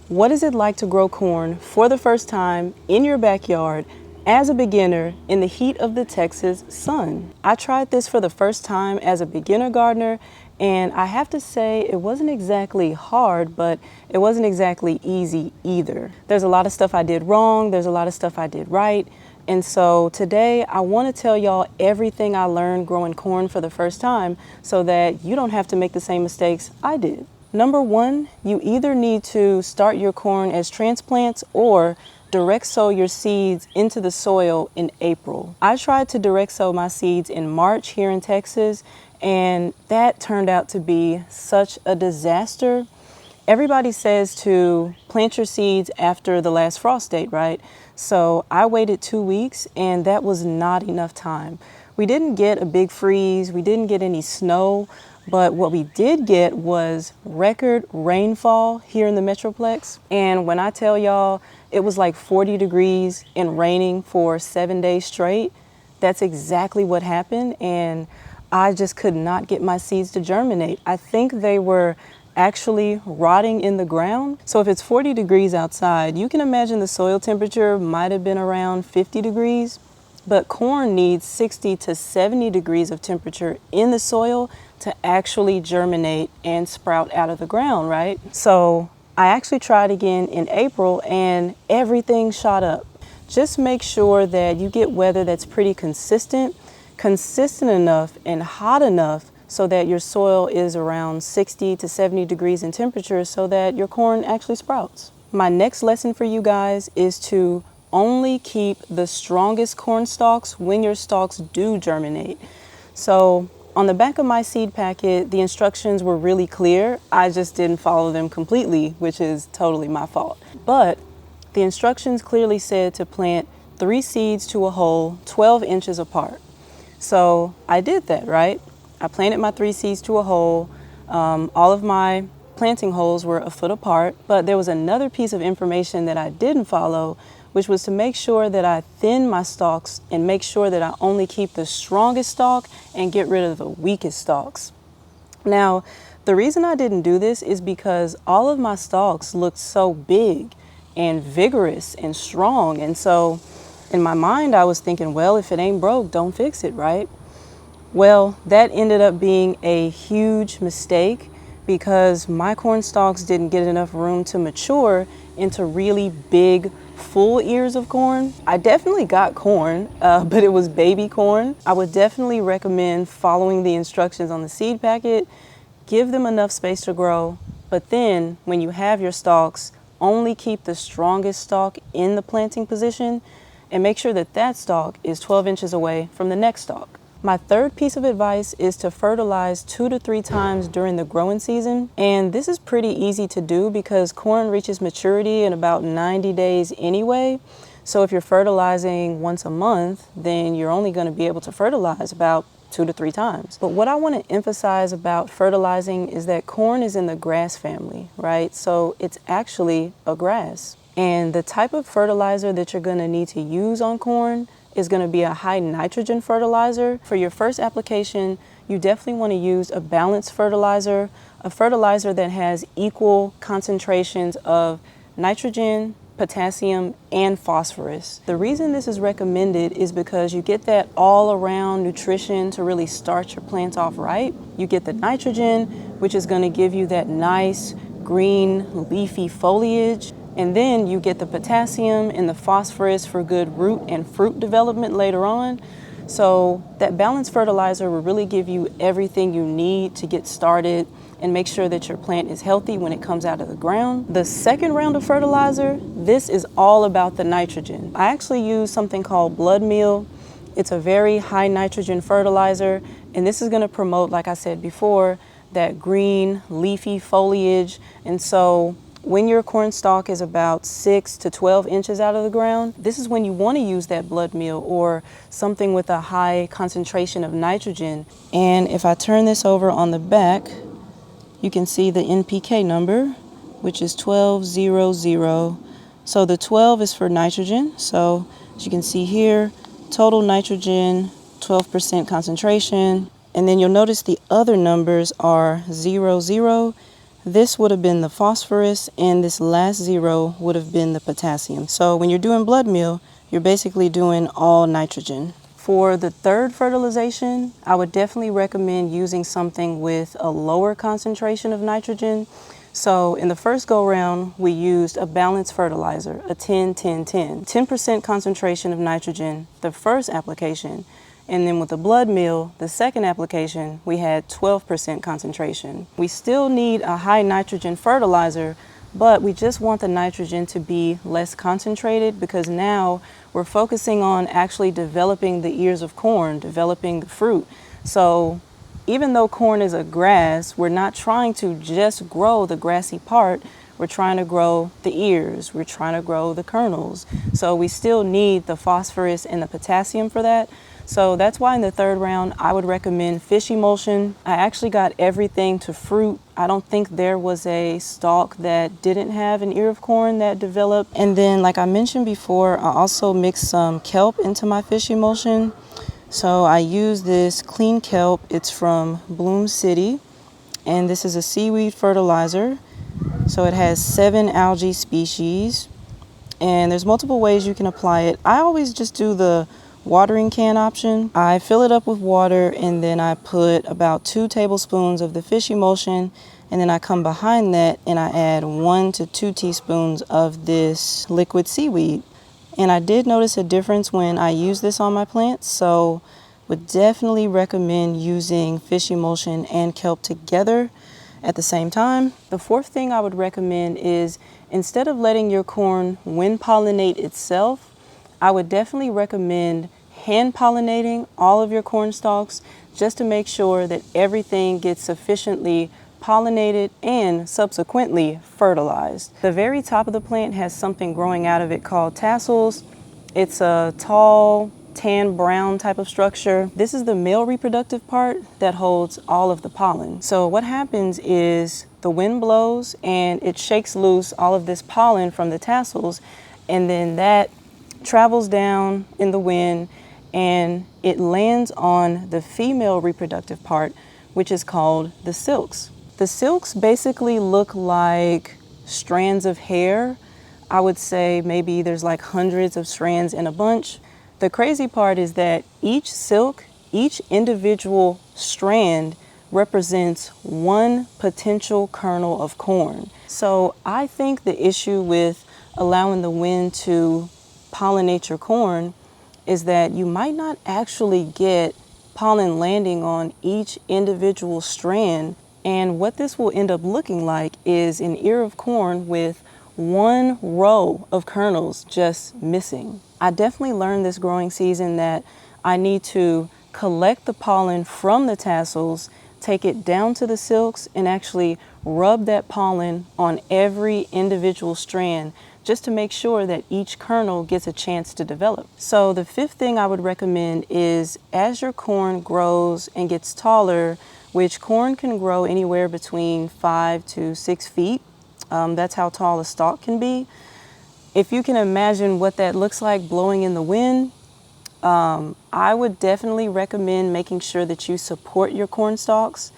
What is it like to grow corn for the first time in your backyard as a beginner in the heat of the Texas sun? I tried this for the first time as a beginner gardener, and I have to say it wasn't exactly hard, but it wasn't exactly easy either. There's a lot of stuff I did wrong, there's a lot of stuff I did right, and so today I want to tell y'all everything I learned growing corn for the first time so that you don't have to make the same mistakes I did. Number one, you either need to start your corn as transplants or direct sow your seeds into the soil in April. I tried to direct sow my seeds in March here in Texas, and that turned out to be such a disaster. Everybody says to plant your seeds after the last frost date, right? So I waited 2 weeks, and that was not enough time. We didn't get a big freeze, we didn't get any snow, but what we did get was record rainfall here in the Metroplex. And when I tell y'all it was like 40 degrees and raining for 7 days straight, that's exactly what happened. And I just could not get my seeds to germinate. I think they were actually rotting in the ground. So if it's 40 degrees outside, you can imagine the soil temperature might have been around 50 degrees. But corn needs 60 to 70 degrees of temperature in the soil to actually germinate and sprout out of the ground, right? So I actually tried again in April and everything shot up. Just make sure that you get weather that's pretty consistent enough and hot enough so that your soil is around 60 to 70 degrees in temperature so that your corn actually sprouts. My next lesson for you guys is to only keep the strongest corn stalks when your stalks do germinate. So on the back of my seed packet, the instructions were really clear. I just didn't follow them completely, which is totally my fault. But the instructions clearly said to plant 3 seeds to a hole 12 inches apart. So I did that, right? I planted my 3 seeds to a hole. All of my planting holes were a foot apart, but there was another piece of information that I didn't follow, which was to make sure that I thin my stalks and make sure that I only keep the strongest stalk and get rid of the weakest stalks. Now, the reason I didn't do this is because all of my stalks looked so big and vigorous and strong. And so in my mind, I was thinking, well, if it ain't broke, don't fix it, right? Well, that ended up being a huge mistake because my corn stalks didn't get enough room to mature into really big, full ears of corn. I definitely got corn, but it was baby corn. I would definitely recommend following the instructions on the seed packet. Give them enough space to grow, but then when you have your stalks, only keep the strongest stalk in the planting position and make sure that that stalk is 12 inches away from the next stalk. My third piece of advice is to fertilize 2 to 3 times during the growing season. And this is pretty easy to do because corn reaches maturity in about 90 days anyway. So if you're fertilizing once a month, then you're only going to be able to fertilize about 2 to 3 times. But what I want to emphasize about fertilizing is that corn is in the grass family, right? So it's actually a grass. And the type of fertilizer that you're going to need to use on corn is going to be a high nitrogen fertilizer. For your first application, you definitely want to use a balanced fertilizer, a fertilizer that has equal concentrations of nitrogen, potassium, and phosphorus. The reason this is recommended is because you get that all-around nutrition to really start your plants off right. You get the nitrogen, which is going to give you that nice green leafy foliage. And then you get the potassium and the phosphorus for good root and fruit development later on. So that balanced fertilizer will really give you everything you need to get started and make sure that your plant is healthy when it comes out of the ground. The second round of fertilizer, this is all about the nitrogen. I actually use something called blood meal. It's a very high nitrogen fertilizer, and this is going to promote, like I said before, that green leafy foliage. And so when your corn stalk is about 6 to 12 inches out of the ground, this is when you want to use that blood meal or something with a high concentration of nitrogen. And if I turn this over on the back, you can see the NPK number, which is 1200. So the 12 is for nitrogen. So as you can see here, total nitrogen, 12% concentration. And then you'll notice the other numbers are 00, this would have been the phosphorus, and this last 0 would have been the potassium. So when you're doing blood meal, you're basically doing all nitrogen. For the third fertilization, I would definitely recommend using something with a lower concentration of nitrogen. So in the first go round, we used a balanced fertilizer, a 10-10-10. 10% concentration of nitrogen the first application. And then with the blood meal, the second application, we had 12% concentration. We still need a high nitrogen fertilizer, but we just want the nitrogen to be less concentrated, because now we're focusing on actually developing the ears of corn, developing the fruit. So even though corn is a grass, we're not trying to just grow the grassy part. We're trying to grow the ears. We're trying to grow the kernels. So we still need the phosphorus and the potassium for that. So that's why in the third round, I would recommend fish emulsion. I actually got everything to fruit. I don't think there was a stalk that didn't have an ear of corn that developed. And then, like I mentioned before, I also mixed some kelp into my fish emulsion. So I use this clean kelp. It's from Bloom City, and this is a seaweed fertilizer. So it has 7 algae species, and there's multiple ways you can apply it. I always just do the watering can option. I fill it up with water, and then I put about 2 tablespoons of the fish emulsion, and then I come behind that and I add 1 to 2 teaspoons of this liquid seaweed. And I did notice a difference when I use this on my plants, so would definitely recommend using fish emulsion and kelp together at the same time. The fourth thing I would recommend is, instead of letting your corn wind pollinate itself, I would definitely recommend hand pollinating all of your corn stalks, just to make sure that everything gets sufficiently pollinated and subsequently fertilized. The very top of the plant has something growing out of it called tassels. It's a tall, tan brown type of structure. This is the male reproductive part that holds all of the pollen. So what happens is the wind blows and it shakes loose all of this pollen from the tassels, and then that travels down in the wind and it lands on the female reproductive part, which is called the silks. The silks basically look like strands of hair. I would say maybe there's like hundreds of strands in a bunch. The crazy part is that each silk, each individual strand represents one potential kernel of corn. So I think the issue with allowing the wind to pollinate your corn is that you might not actually get pollen landing on each individual strand. And what this will end up looking like is an ear of corn with one row of kernels just missing. I definitely learned this growing season that I need to collect the pollen from the tassels, take it down to the silks, and actually rub that pollen on every individual strand, just to make sure that each kernel gets a chance to develop. So the fifth thing I would recommend is, as your corn grows and gets taller, which corn can grow anywhere between 5 to 6 feet. That's how tall a stalk can be. If you can imagine what that looks like blowing in the wind, I would definitely recommend making sure that you support your corn stalks,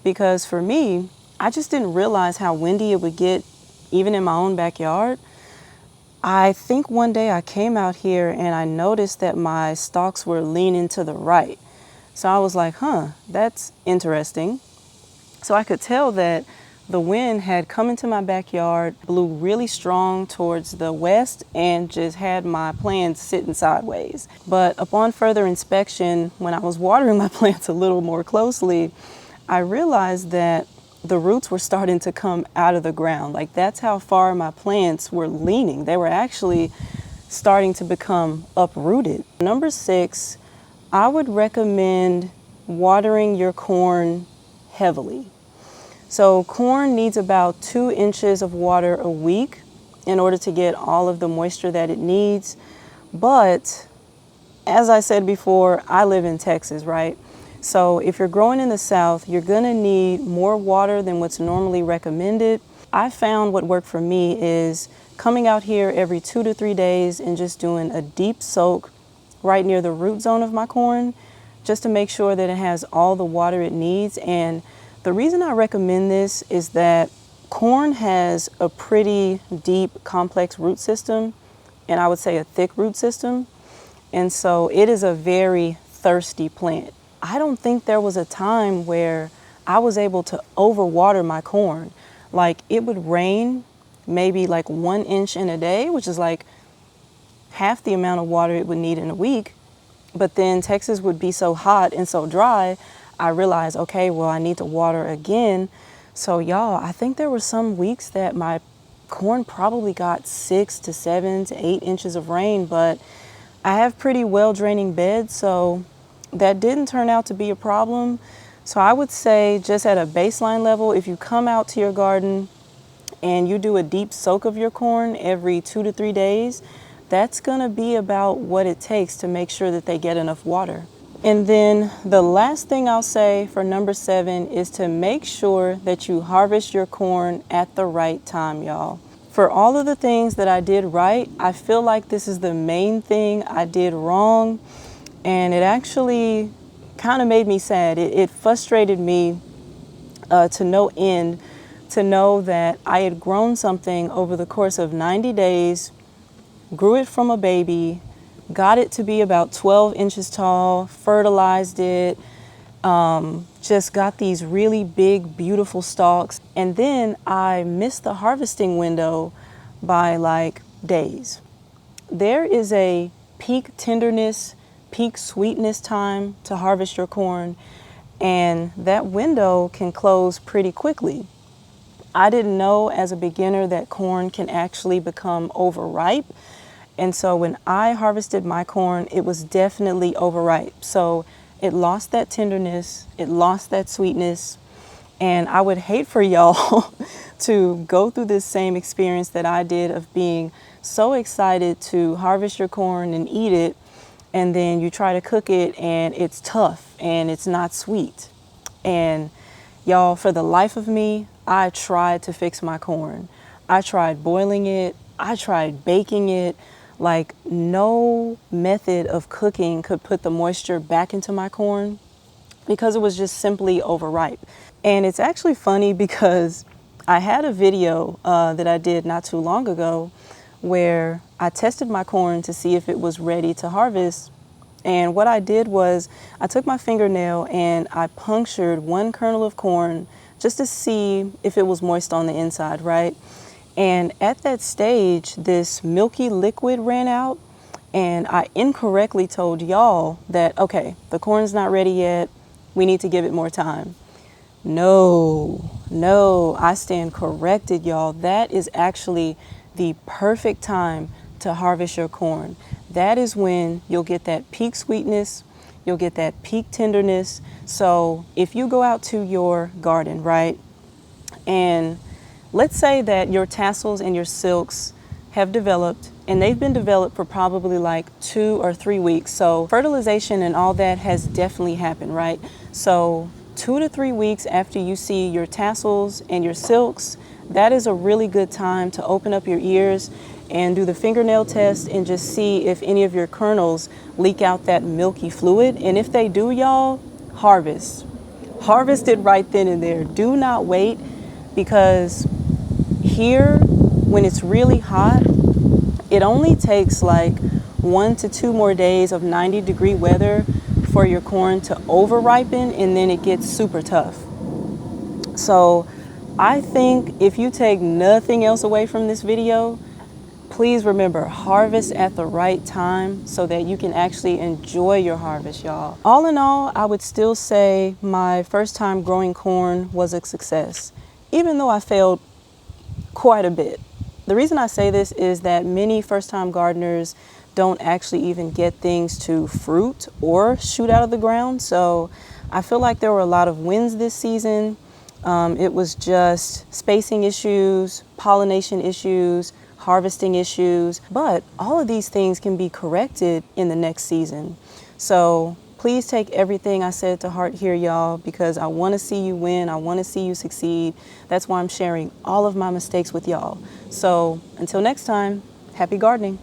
because for me, I just didn't realize how windy it would get even in my own backyard. I think one day I came out here and I noticed that my stalks were leaning to the right. So I was like, that's interesting. So I could tell that the wind had come into my backyard, blew really strong towards the west, and just had my plants sitting sideways. But upon further inspection, when I was watering my plants a little more closely, I realized that the roots were starting to come out of the ground. Like, that's how far my plants were leaning. They were actually starting to become uprooted. Number 6, I would recommend watering your corn heavily. So corn needs about 2 inches of water a week in order to get all of the moisture that it needs. But as I said before, I live in Texas, right? So if you're growing in the South, you're gonna need more water than what's normally recommended. I found what worked for me is coming out here every 2 to 3 days and just doing a deep soak right near the root zone of my corn, just to make sure that it has all the water it needs. And the reason I recommend this is that Corn has a pretty deep, complex root system, and I would say a thick root system. And so it is a very thirsty plant. I don't think there was a time where I was able to overwater my corn. Like, it would rain maybe like 1 inch in a day, which is like half the amount of water it would need in a week. But then Texas would be so hot and so dry, I realized, okay, well, I need to water again. So y'all, I think there were some weeks that my corn probably got 6 to 7 to 8 inches of rain, but I have pretty well draining beds, so that didn't turn out to be a problem. So I would say, just at a baseline level, if you come out to your garden and you do a deep soak of your corn every 2 to 3 days, that's gonna be about what it takes to make sure that they get enough water. And then the last thing I'll say for number 7 is to make sure that you harvest your corn at the right time, y'all. For all of the things that I did right, I feel like this is the main thing I did wrong, and it actually kind of made me sad. It frustrated me to no end to know that I had grown something over the course of 90 days, grew it from a baby, got it to be about 12 inches tall, fertilized it, just got these really big, beautiful stalks. And then I missed the harvesting window by like days. There is a peak tenderness, peak sweetness time to harvest your corn, and that window can close pretty quickly. I didn't know as a beginner that corn can actually become overripe. And so when I harvested my corn, it was definitely overripe. So it lost that tenderness, it lost that sweetness, and I would hate for y'all to go through this same experience that I did of being so excited to harvest your corn and eat it, and then you try to cook it and it's tough and it's not sweet. And y'all, for the life of me, I tried to fix my corn. I tried boiling it, I tried baking it. Like, no method of cooking could put the moisture back into my corn because it was just simply overripe. And it's actually funny because I had a video that I did not too long ago where I tested my corn to see if it was ready to harvest. And what I did was I took my fingernail and I punctured one kernel of corn just to see if it was moist on the inside, right? And at that stage, this milky liquid ran out, and I incorrectly told y'all that, okay, the corn's not ready yet, we need to give it more time. No, I stand corrected, y'all. That is actually the perfect time to harvest your corn. That is when you'll get that peak sweetness, you'll get that peak tenderness. So if you go out to your garden, right, and let's say that your tassels and your silks have developed, and they've been developed for probably like 2 or 3 weeks. So fertilization and all that has definitely happened, right? So 2 to 3 weeks after you see your tassels and your silks, that is a really good time to open up your ears and do the fingernail test and just see if any of your kernels leak out that milky fluid. And if they do, y'all, harvest. Harvest it right then and there. Do not wait, because here, when it's really hot, it only takes like 1 to 2 more days of 90-degree weather for your corn to over ripen, and then it gets super tough. So I think if you take nothing else away from this video, please remember, harvest at the right time so that you can actually enjoy your harvest, y'all. All in all, I would still say my first time growing corn was a success, even though I failed quite a bit. The reason I say this is that many first-time gardeners don't actually even get things to fruit or shoot out of the ground. So I feel like there were a lot of wins this season. It was just spacing issues, pollination issues, harvesting issues, but all of these things can be corrected in the next season. So please take everything I said to heart here, y'all, because I want to see you win. I want to see you succeed. That's why I'm sharing all of my mistakes with y'all. So until next time, happy gardening.